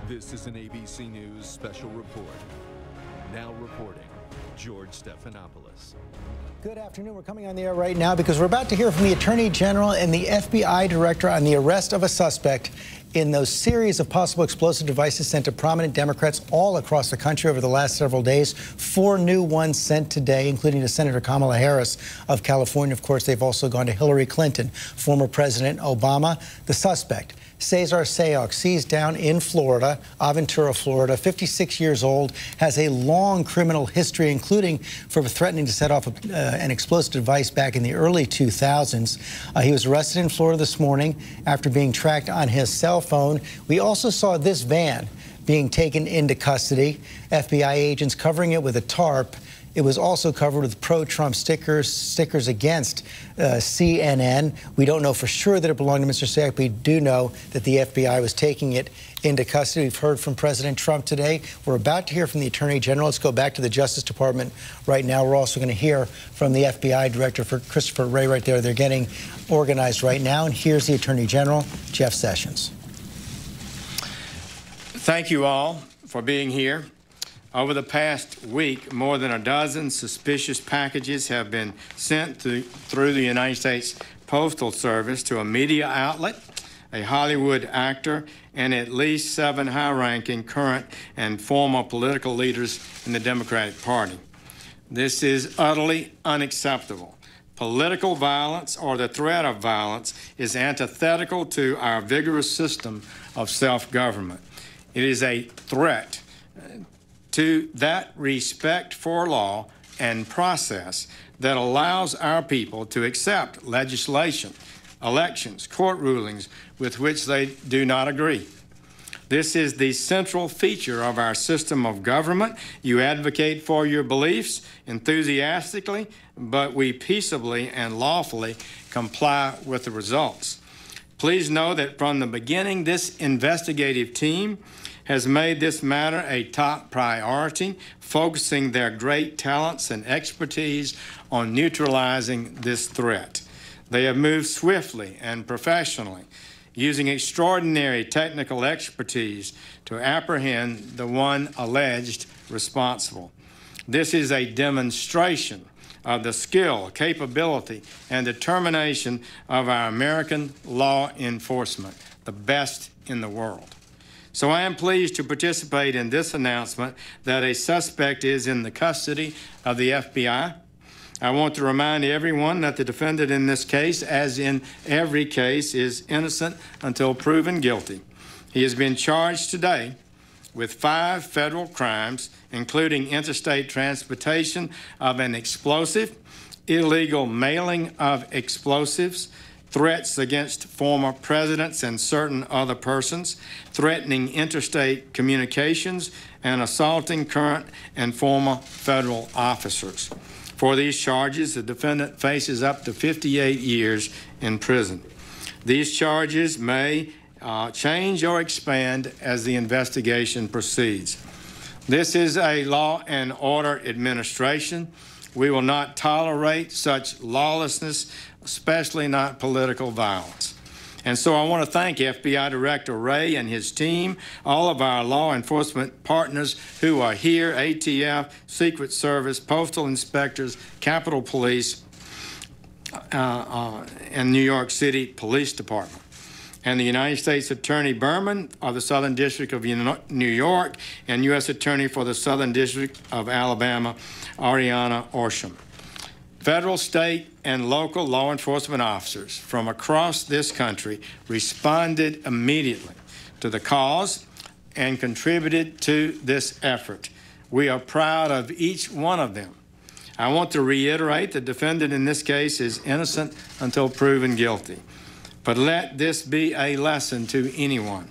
This is an ABC News special report. Now reporting, George Stephanopoulos. Good afternoon. We're coming on the air right now because we're about to hear from the Attorney General and the FBI Director on the arrest of a suspect in those series of possible explosive devices sent to prominent Democrats all across the country over the last several days. 4 new ones sent today, including to Senator Kamala Harris of California. Of course, they've also gone to Hillary Clinton, former President Obama. The suspect, Cesar Sayoc, seized down in Florida, Aventura, Florida, 56 years old, has a long criminal history, including for threatening to set off an explosive device back in the early 2000s. He was arrested in Florida this morning after being tracked on his cell phone. We also saw this van being taken into custody, FBI agents covering it with a tarp. It was also covered with pro-Trump stickers against CNN. We don't know for sure that it belonged to Mr. Sayoc, but we do know that the FBI was taking it into custody. We've heard from President Trump today. We're about to hear from the Attorney General. Let's go back to the Justice Department right now. We're also going to hear from the FBI Director, Christopher Wray, right there. They're getting organized right now. And here's the Attorney General, Jeff Sessions. Thank you all for being here. Over the past week, more than a dozen suspicious packages have been sent through the United States Postal Service to a media outlet, a Hollywood actor, and at least 7 high-ranking current and former political leaders in the Democratic Party. This is utterly unacceptable. Political violence or the threat of violence is antithetical to our vigorous system of self-government. It is a threat to that respect for law and process that allows our people to accept legislation, elections, court rulings with which they do not agree. This is the central feature of our system of government. You advocate for your beliefs enthusiastically, but we peaceably and lawfully comply with the results. Please know that from the beginning, this investigative team has made this matter a top priority, focusing their great talents and expertise on neutralizing this threat. They have moved swiftly and professionally, using extraordinary technical expertise to apprehend the one alleged responsible. This is a demonstration of the skill, capability, and determination of our American law enforcement, the best in the world. So I am pleased to participate in this announcement that a suspect is in the custody of the FBI. I want to remind everyone that the defendant in this case, as in every case, is innocent until proven guilty. He has been charged today with 5 federal crimes, including interstate transportation of an explosive, illegal mailing of explosives, threats against former presidents and certain other persons, threatening interstate communications, and assaulting current and former federal officers. For these charges, the defendant faces up to 58 years in prison. These charges may change or expand as the investigation proceeds. This is a law and order administration. We will not tolerate such lawlessness, especially not political violence. And so I want to thank FBI Director Wray and his team, all of our law enforcement partners who are here, ATF, Secret Service, Postal Inspectors, Capitol Police, and New York City Police Department, and the United States Attorney Berman of the Southern District of New York, and U.S. Attorney for the Southern District of Alabama, Ariana Orsham. Federal, state, and local law enforcement officers from across this country responded immediately to the cause and contributed to this effort. We are proud of each one of them. I want to reiterate the defendant in this case is innocent until proven guilty. But let this be a lesson to anyone,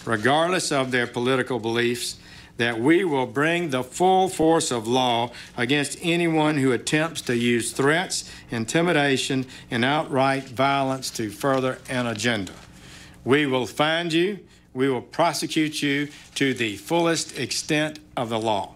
regardless of their political beliefs, that we will bring the full force of law against anyone who attempts to use threats, intimidation, and outright violence to further an agenda. We will find you, we will prosecute you to the fullest extent of the law.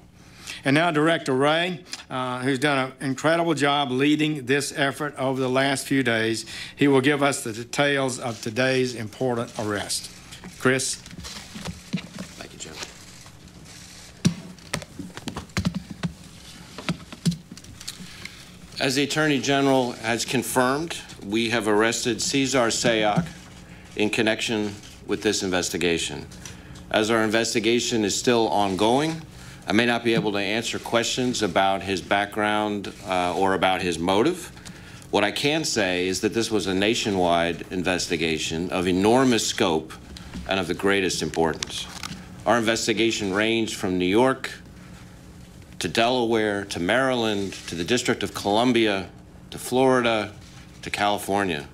And now Director Wray, who's done an incredible job leading this effort over the last few days, he will give us the details of today's important arrest. Chris? Thank you, Jeff. As the Attorney General has confirmed, we have arrested Cesar Sayoc in connection with this investigation. As our investigation is still ongoing, I may not be able to answer questions about his background or about his motive. What I can say is that this was a nationwide investigation of enormous scope and of the greatest importance. Our investigation ranged from New York to Delaware, to Maryland, to the District of Columbia, to Florida, to California.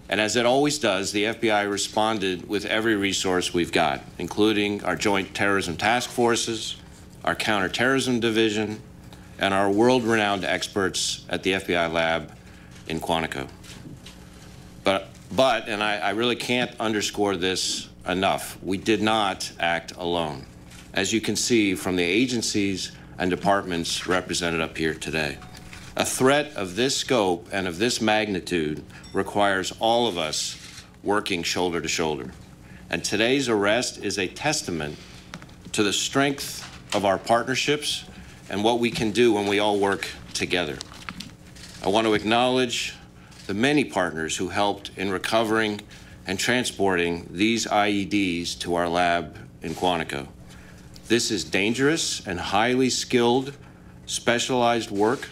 And as it always does, the FBI responded with every resource we've got, including our Joint Terrorism Task Forces, our Counterterrorism Division, and our world-renowned experts at the FBI lab in Quantico. But and I really can't underscore this enough, we did not act alone, as you can see from the agencies and departments represented up here today. A threat of this scope and of this magnitude requires all of us working shoulder to shoulder. And today's arrest is a testament to the strength of our partnerships and what we can do when we all work together. I want to acknowledge the many partners who helped in recovering and transporting these IEDs to our lab in Quantico. This is dangerous and highly skilled, specialized work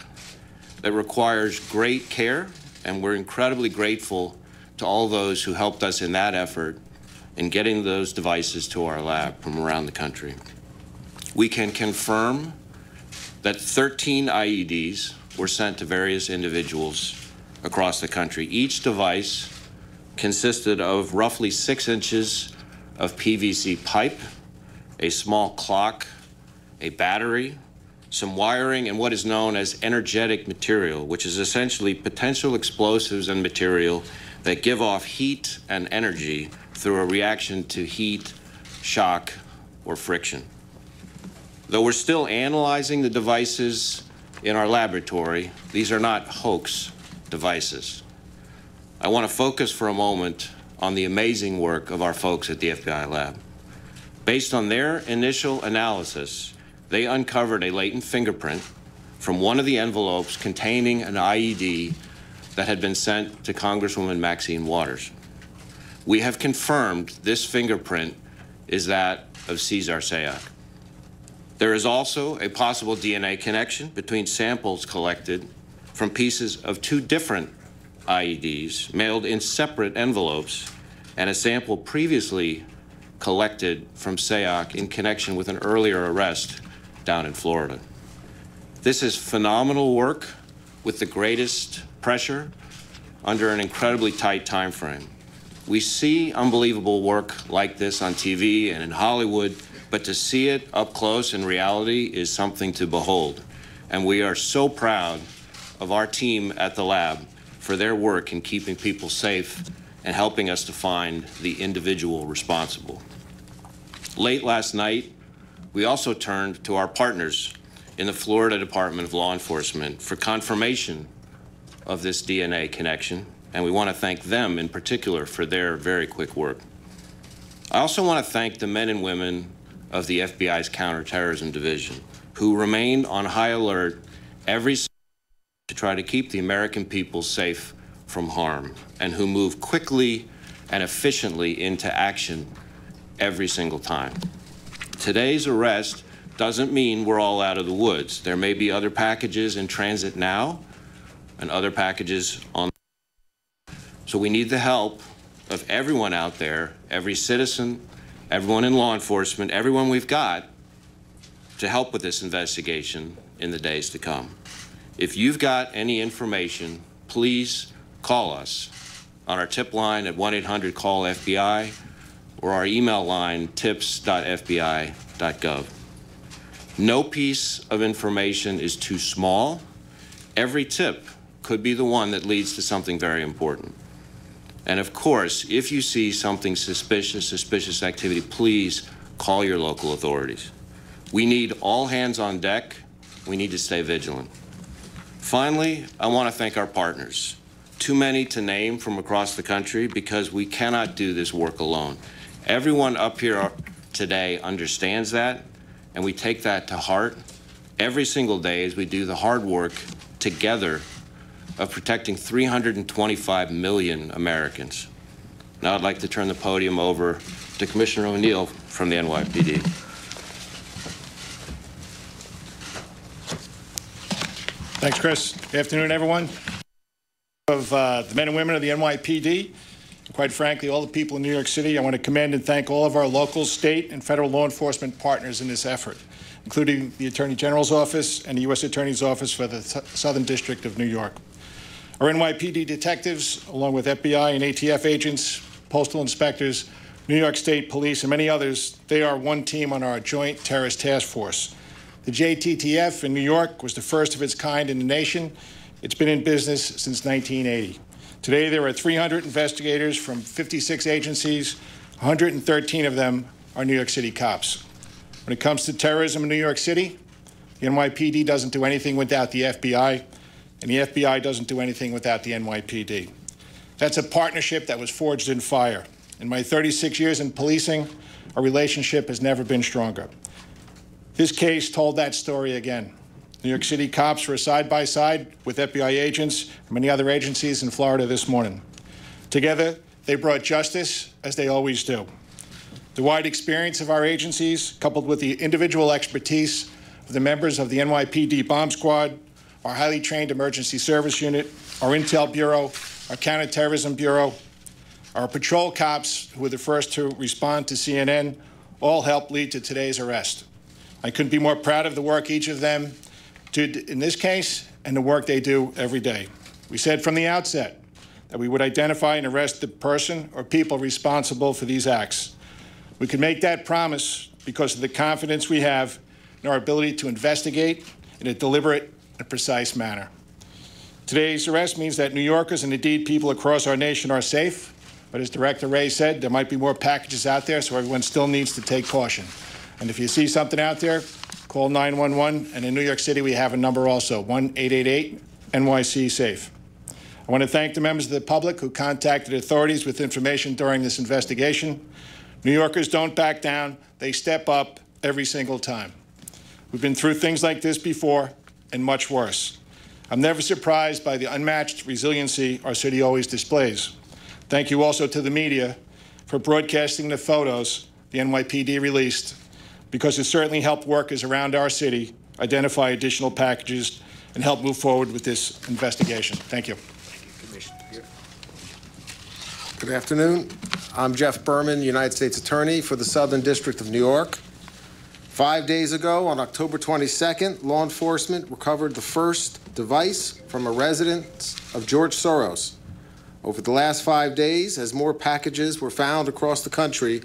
that requires great care, and we're incredibly grateful to all those who helped us in that effort in getting those devices to our lab from around the country. We can confirm that 13 IEDs were sent to various individuals across the country. Each device consisted of roughly 6 inches of PVC pipe, a small clock, a battery, some wiring, and what is known as energetic material, which is essentially potential explosives and material that give off heat and energy through a reaction to heat, shock, or friction. Though we're still analyzing the devices in our laboratory, these are not hoax devices. I want to focus for a moment on the amazing work of our folks at the FBI lab. Based on their initial analysis, they uncovered a latent fingerprint from one of the envelopes containing an IED that had been sent to Congresswoman Maxine Waters. We have confirmed this fingerprint is that of Cesar Sayoc. There is also a possible DNA connection between samples collected from pieces of 2 different IEDs mailed in separate envelopes and a sample previously collected from Sayoc in connection with an earlier arrest down in Florida. This is phenomenal work with the greatest pressure under an incredibly tight time frame. We see unbelievable work like this on TV and in Hollywood, but to see it up close in reality is something to behold. And we are so proud of our team at the lab for their work in keeping people safe and helping us to find the individual responsible. Late last night, we also turned to our partners in the Florida Department of Law Enforcement for confirmation of this DNA connection, and we want to thank them in particular for their very quick work. I also want to thank the men and women of the FBI's Counterterrorism Division who remained on high alert every day to try to keep the American people safe from harm, and who move quickly and efficiently into action every single time. Today's arrest doesn't mean we're all out of the woods. There may be other packages in transit now and other packages on. So we need the help of everyone out there, every citizen, everyone in law enforcement, everyone we've got to help with this investigation in the days to come. If you've got any information, please call us on our tip line at 1-800-CALL-FBI or our email line tips.fbi.gov. No piece of information is too small. Every tip could be the one that leads to something very important. And of course, if you see something suspicious activity, please call your local authorities. We need all hands on deck. We need to stay vigilant. Finally, I want to thank our partners. Too many to name from across the country because we cannot do this work alone. Everyone up here today understands that, and we take that to heart every single day as we do the hard work together of protecting 325 million Americans. Now I'd like to turn the podium over to Commissioner O'Neill from the NYPD. Thanks, Chris. Good afternoon, everyone. Of the men and women of the NYPD, and quite frankly, all the people in New York City, I want to commend and thank all of our local, state, and federal law enforcement partners in this effort, including the Attorney General's Office and the U.S. Attorney's Office for the Southern District of New York. Our NYPD detectives, along with FBI and ATF agents, postal inspectors, New York State Police, and many others, they are one team on our Joint Terrorist Task Force. The JTTF in New York was the first of its kind in the nation. It's been in business since 1980. Today, there are 300 investigators from 56 agencies. 113 of them are New York City cops. When it comes to terrorism in New York City, the NYPD doesn't do anything without the FBI, and the FBI doesn't do anything without the NYPD. That's a partnership that was forged in fire. In my 36 years in policing, our relationship has never been stronger. This case told that story again. New York City cops were side by side with FBI agents and many other agencies in Florida this morning. Together, they brought justice, as they always do. The wide experience of our agencies, coupled with the individual expertise of the members of the NYPD Bomb Squad, our highly trained emergency service unit, our Intel Bureau, our Counterterrorism Bureau, our patrol cops, who were the first to respond to CNN, all helped lead to today's arrest. I couldn't be more proud of the work each of them did in this case and the work they do every day. We said from the outset that we would identify and arrest the person or people responsible for these acts. We can make that promise because of the confidence we have in our ability to investigate in a deliberate and precise manner. Today's arrest means that New Yorkers and indeed people across our nation are safe, but as Director Wray said, there might be more packages out there, so everyone still needs to take caution. And if you see something out there, call 911, and in New York City we have a number also, 1-888-NYC-SAFE. I want to thank the members of the public who contacted authorities with information during this investigation. New Yorkers don't back down, they step up every single time. We've been through things like this before, and much worse. I'm never surprised by the unmatched resiliency our city always displays. Thank you also to the media for broadcasting the photos the NYPD released, because it certainly helped workers around our city identify additional packages and help move forward with this investigation. Thank you. Good afternoon. I'm Jeff Berman, United States Attorney for the Southern District of New York. 5 days ago, on October 22nd, law enforcement recovered the first device from a residence of George Soros. Over the last 5 days, as more packages were found across the country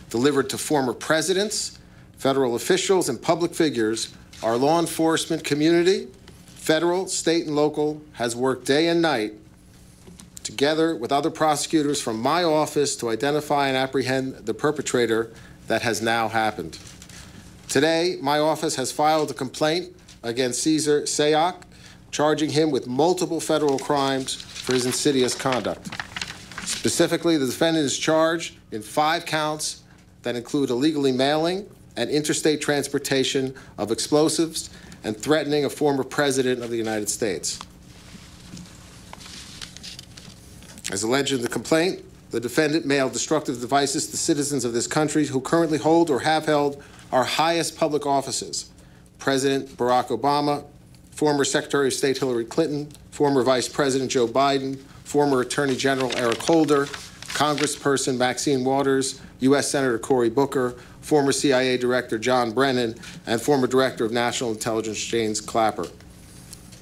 delivered to former presidents, federal officials, and public figures, our law enforcement community, federal, state, and local, has worked day and night together with other prosecutors from my office to identify and apprehend the perpetrator that has now happened. Today, my office has filed a complaint against Cesar Sayoc, charging him with multiple federal crimes for his insidious conduct. Specifically, the defendant is charged in 5 counts that include illegally mailing and interstate transportation of explosives and threatening a former president of the United States. As alleged in the complaint, the defendant mailed destructive devices to citizens of this country who currently hold or have held our highest public offices: President Barack Obama, former Secretary of State Hillary Clinton, former Vice President Joe Biden, former Attorney General Eric Holder, Congressperson Maxine Waters, U.S. Senator Cory Booker, former CIA Director John Brennan, and former Director of National Intelligence James Clapper.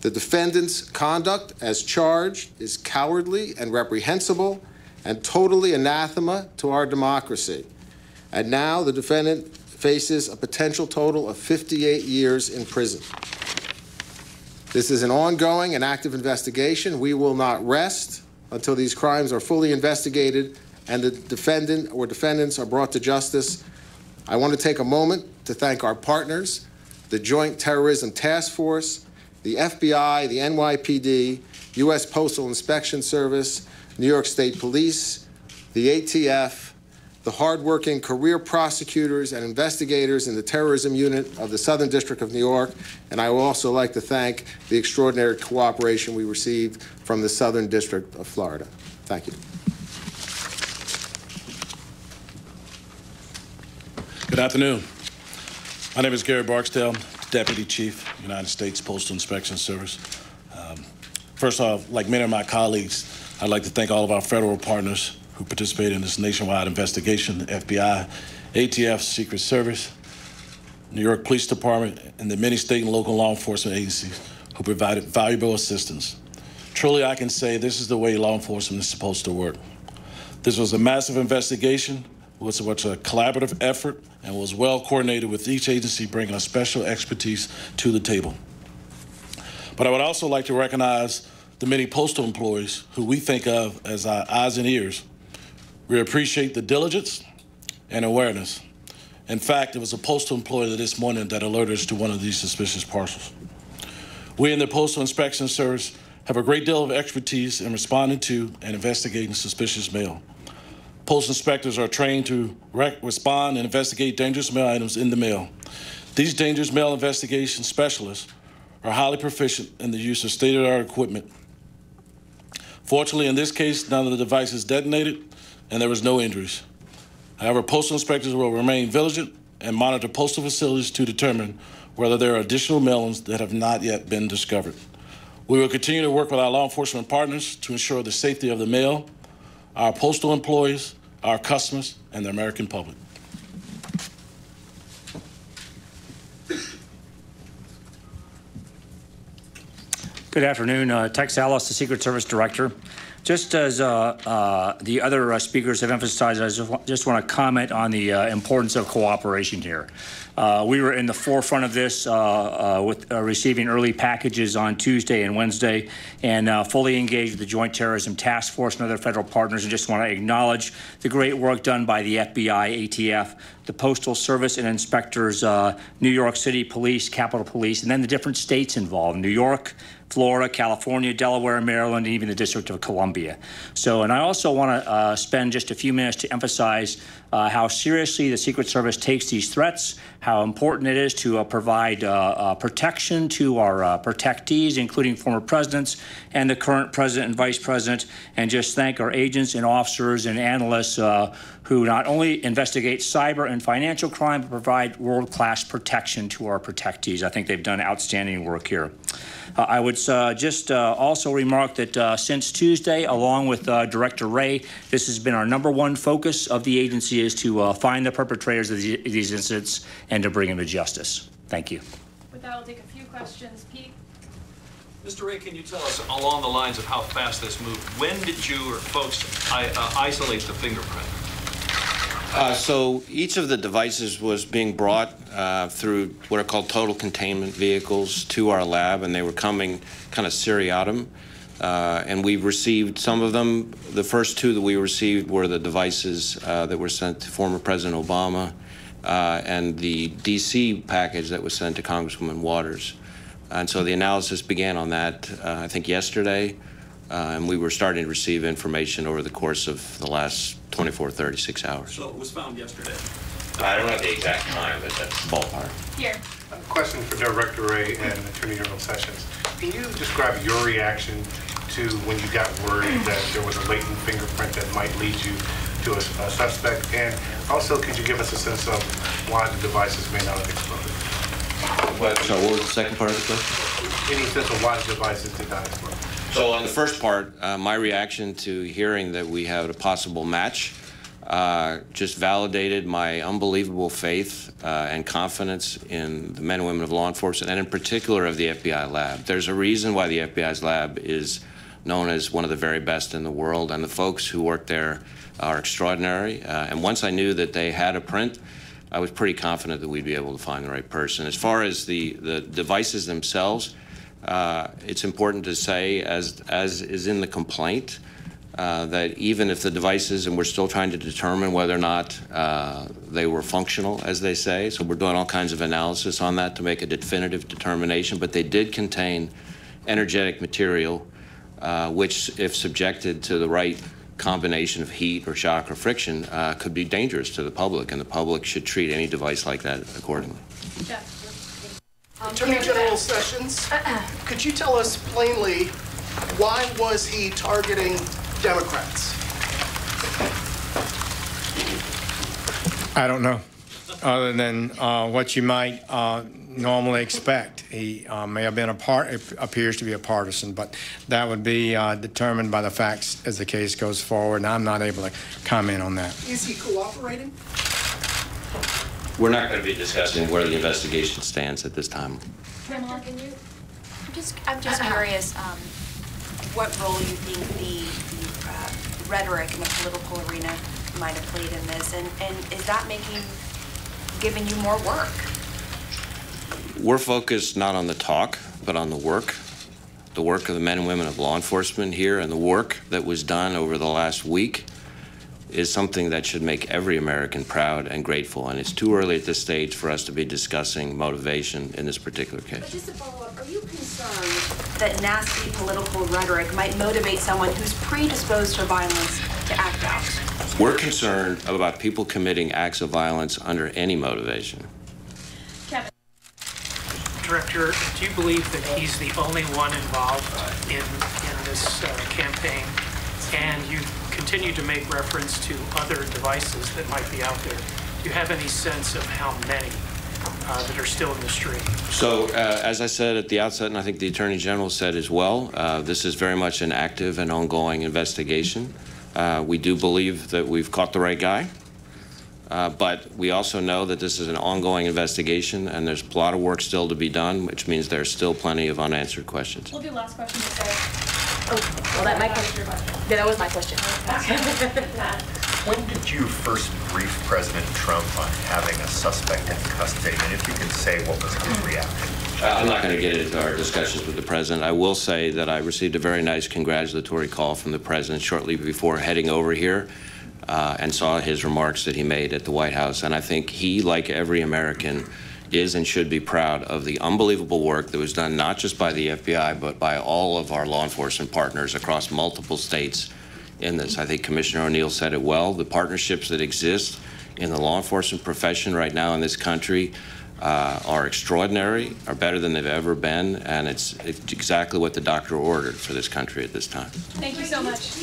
The defendant's conduct as charged is cowardly and reprehensible and totally anathema to our democracy. And now the defendant faces a potential total of 58 years in prison. This is an ongoing and active investigation. We will not rest until these crimes are fully investigated and the defendant or defendants are brought to justice. I want to take a moment to thank our partners, the Joint Terrorism Task Force, the FBI, the NYPD, U.S. Postal Inspection Service, New York State Police, the ATF, the hardworking career prosecutors and investigators in the terrorism unit of the Southern District of New York, and I would also like to thank the extraordinary cooperation we received from the Southern District of Florida. Thank you. Good afternoon. My name is Gary Barksdale, Deputy Chief, United States Postal Inspection Service. First off, like many of my colleagues, I'd like to thank all of our federal partners who participated in this nationwide investigation: the FBI, ATF, Secret Service, New York Police Department, and the many state and local law enforcement agencies who provided valuable assistance. Truly, I can say this is the way law enforcement is supposed to work. This was a massive investigation, was a collaborative effort, and was well coordinated, with each agency bringing a special expertise to the table. But I would also like to recognize the many postal employees who we think of as our eyes and ears. We appreciate the diligence and awareness. In fact, it was a postal employee this morning that alerted us to one of these suspicious parcels. We in the Postal Inspection Service have a great deal of expertise in responding to and investigating suspicious mail. Postal inspectors are trained to respond and investigate dangerous mail items in the mail. These dangerous mail investigation specialists are highly proficient in the use of state-of-the-art equipment. Fortunately, in this case, none of the devices detonated, and there was no injuries. However, postal inspectors will remain vigilant and monitor postal facilities to determine whether there are additional mailings that have not yet been discovered. We will continue to work with our law enforcement partners to ensure the safety of the mail, our postal employees, our customers, and the American public. Good afternoon. Tex Ellis, the Secret Service Director. Just as the other speakers have emphasized, I just want to comment on the importance of cooperation here. We were in the forefront of this with receiving early packages on Tuesday and Wednesday, and fully engaged with the Joint Terrorism Task Force and other federal partners, and just want to acknowledge the great work done by the FBI, ATF, the Postal Service and inspectors, New York City Police, Capitol Police, and then the different states involved: New York, Florida, California, Delaware, Maryland, and even the District of Columbia. So, and I also want to spend just a few minutes to emphasize how seriously the Secret Service takes these threats, how important it is to provide protection to our protectees, including former presidents and the current president and vice president, and just thank our agents and officers and analysts who not only investigate cyber and financial crime, but provide world-class protection to our protectees. I think they've done outstanding work here. I would just also remark that since Tuesday, along with Director Wray, this has been our #1 focus of the agency, is to find the perpetrators of these incidents and to bring them to justice. Thank you. With that, I'll take a few questions. Pete? Mr. Wray, can you tell us along the lines of how fast this moved? When did you or folks isolate the fingerprint? So each of the devices was being brought through what are called total containment vehicles to our lab, and they were coming kind of seriatim. And we received some of them. The first two that we received were the devices that were sent to former President Obama and the D.C. package that was sent to Congresswoman Waters. And so the analysis began on that, I think, yesterday. And we were starting to receive information over the course of the last 24, 36 hours. So it was found yesterday? I don't have the exact time, but that's ballpark. Here. A question for Director Wray and Attorney General Sessions. Can you describe your reaction to when you got word that there was a latent fingerprint that might lead you to a suspect? And also, could you give us a sense of why the devices may not have exploded? So what was the second part of the question? Any sense of why the devices did not explode? So on the first part, my reaction to hearing that we had a possible match just validated my unbelievable faith and confidence in the men and women of law enforcement, and in particular of the FBI lab. There's a reason why the FBI's lab is known as one of the very best in the world, and the folks who work there are extraordinary. And once I knew that they had a print, I was pretty confident that we'd be able to find the right person. As far as the devices themselves, it's important to say, as is in the complaint, that even if the devices, and we're still trying to determine whether or not they were functional, as they say, so we're doing all kinds of analysis on that to make a definitive determination, but they did contain energetic material, which, if subjected to the right combination of heat or shock or friction could be dangerous to the public, and the public should treat any device like that accordingly. Attorney General Sessions, could you tell us plainly why was he targeting Democrats? I don't know, other than what you might normally expect. He may have been appears to be a partisan, but that would be determined by the facts as the case goes forward, and I'm not able to comment on that. Is he cooperating? We're not going to be discussing where the investigation stands at this time. Pamela, can you? I'm just curious what role you think the rhetoric in the political arena might have played in this, and is that giving you more work? We're focused not on the talk, but on the work of the men and women of law enforcement here, and the work that was done over the last week is something that should make every American proud and grateful, and it's too early at this stage for us to be discussing motivation in this particular case. But just to follow up, are you concerned that nasty political rhetoric might motivate someone who's predisposed to violence to act out? We're concerned about people committing acts of violence under any motivation. Kevin. Director, do you believe that he's the only one involved in this campaign? And you continue to make reference to other devices that might be out there. Do you have any sense of how many that are still in the stream? So, as I said at the outset, and I think the Attorney General said as well, this is very much an active and ongoing investigation. We do believe that we've caught the right guy, but we also know that this is an ongoing investigation, and there's a lot of work still to be done, which means there's still plenty of unanswered questions. We'll do last question to Sarah. Oh, well, that was my question. When did you first brief President Trump on having a suspect in custody? And if you can say what was his reaction? I'm not going to get into our discussions with the president. I will say that I received a very nice congratulatory call from the president shortly before heading over here and saw his remarks that he made at the White House. And I think he, like every American, is and should be proud of the unbelievable work that was done not just by the FBI, but by all of our law enforcement partners across multiple states in this. I think Commissioner O'Neill said it well. The partnerships that exist in the law enforcement profession right now in this country are extraordinary, are better than they've ever been, and it's exactly what the doctor ordered for this country at this time. Thank you so much.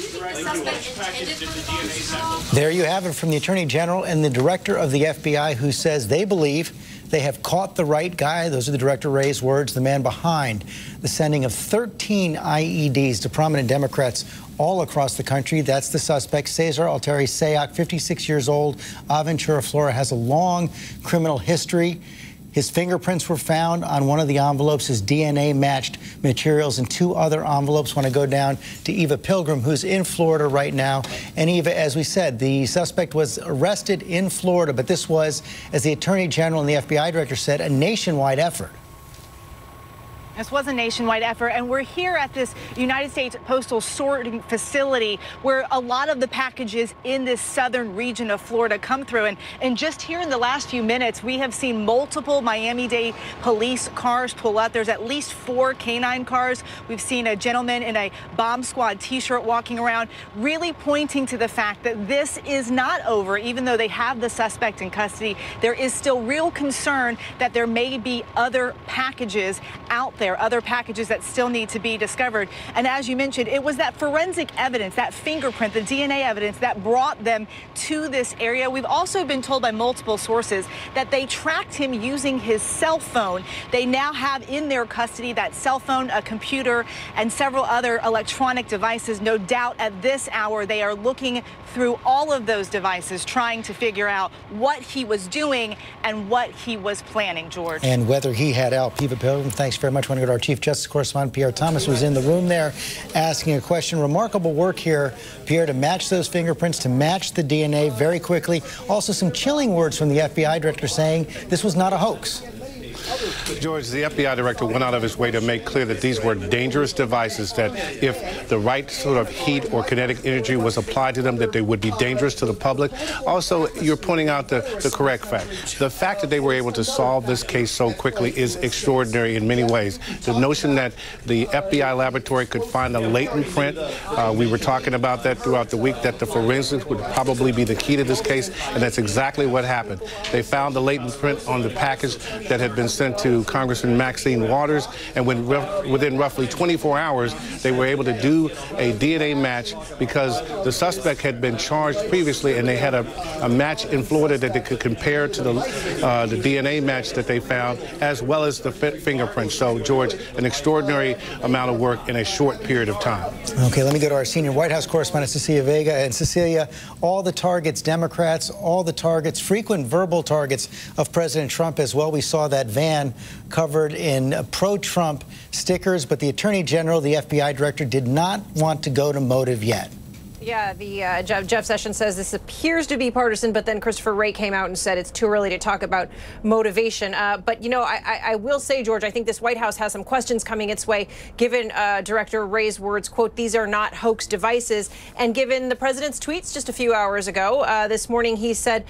There you have it from the Attorney General and the Director of the FBI, who says they believe they have caught the right guy. Those are the Director Wray's words, the man behind the sending of 13 IEDs to prominent Democrats all across the country. That's the suspect, Cesar Sayoc, 56 years old, Aventura, Florida, has a long criminal history. His fingerprints were found on one of the envelopes. His DNA matched materials in two other envelopes. Want to go down to Eva Pilgrim, who's in Florida right now. And Eva, as we said, the suspect was arrested in Florida, but this was, as the Attorney General and the FBI Director said, a nationwide effort. This was a nationwide effort, and we're here at this United States Postal sorting facility where a lot of the packages in this southern region of Florida come through. And just here in the last few minutes, we have seen multiple Miami-Dade police cars pull up. There's at least 4 canine cars. We've seen a gentleman in a bomb squad T-shirt walking around, really pointing to the fact that this is not over. Even though they have the suspect in custody, there is still real concern that there may be other packages out there, other packages that still need to be discovered. And as you mentioned, it was that forensic evidence, that fingerprint, the DNA evidence that brought them to this area. We've also been told by multiple sources that they tracked him using his cell phone. They now have in their custody that cell phone, a computer, and several other electronic devices. No doubt at this hour they are looking through all of those devices, trying to figure out what he was doing and what he was planning, George. And whether he had help. Eva Pilgrim, thanks very much. I want to go to our Chief Justice Correspondent, Pierre Thomas, who's in the room there asking a question. Remarkable work here, Pierre, to match those fingerprints, to match the DNA very quickly. Also, some chilling words from the FBI Director saying this was not a hoax. George, the FBI director went out of his way to make clear that these were dangerous devices, that if the right sort of heat or kinetic energy was applied to them, that they would be dangerous to the public. Also, you're pointing out the correct fact. The fact that they were able to solve this case so quickly is extraordinary in many ways. The notion that the FBI laboratory could find a latent print, we were talking about that throughout the week, that the forensics would probably be the key to this case, and that's exactly what happened. They found the latent print on the package that had been sent to Congressman Maxine Waters, and within roughly 24 hours, they were able to do a DNA match because the suspect had been charged previously, and they had a match in Florida that they could compare to the DNA match that they found, as well as the fingerprints. So, George, an extraordinary amount of work in a short period of time. Okay, let me go to our senior White House correspondent, Cecilia Vega. And Cecilia, all the targets, Democrats, all the targets, frequent verbal targets of President Trump as well. We saw that van covered in pro-Trump stickers, but the Attorney General, the FBI director, did not want to go to motive yet. Yeah, the Jeff Sessions says this appears to be partisan, but then Christopher Wray came out and said it's too early to talk about motivation. But, you know, I will say, George, I think this White House has some questions coming its way, given Director Wray's words, quote, "These are not hoax devices." And given the president's tweets just a few hours ago, this morning he said,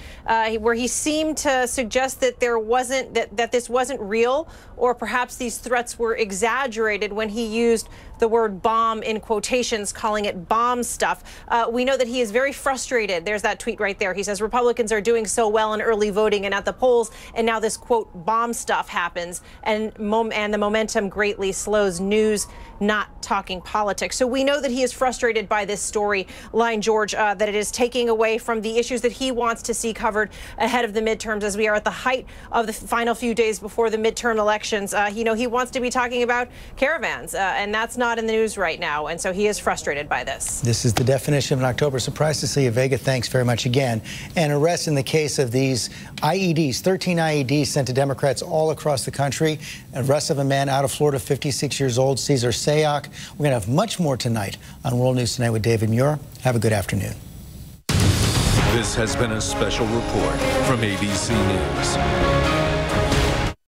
where he seemed to suggest that that this wasn't real, or perhaps these threats were exaggerated when he used the word bomb in quotations, calling it bomb stuff. We know that he is very frustrated. There's that tweet right there. He says Republicans are doing so well in early voting and at the polls, and now this, quote, bomb stuff happens, and the momentum greatly slows news, not talking politics. So we know that he is frustrated by this storyline, George, that it is taking away from the issues that he wants to see covered ahead of the midterms, as we are at the height of the final few days before the midterm elections. You know, he wants to be talking about caravans, and that's not in the news right now, and so he is frustrated by this. This is the definition of an October surprise. Cecilia Vega, thanks very much again. And arrest in the case of these IEDs, 13 IEDs sent to Democrats all across the country. Arrest of a man out of Florida, 56 years old, Cesar Sayoc. We're going to have much more tonight on World News Tonight with David Muir. Have a good afternoon. This has been a special report from ABC News.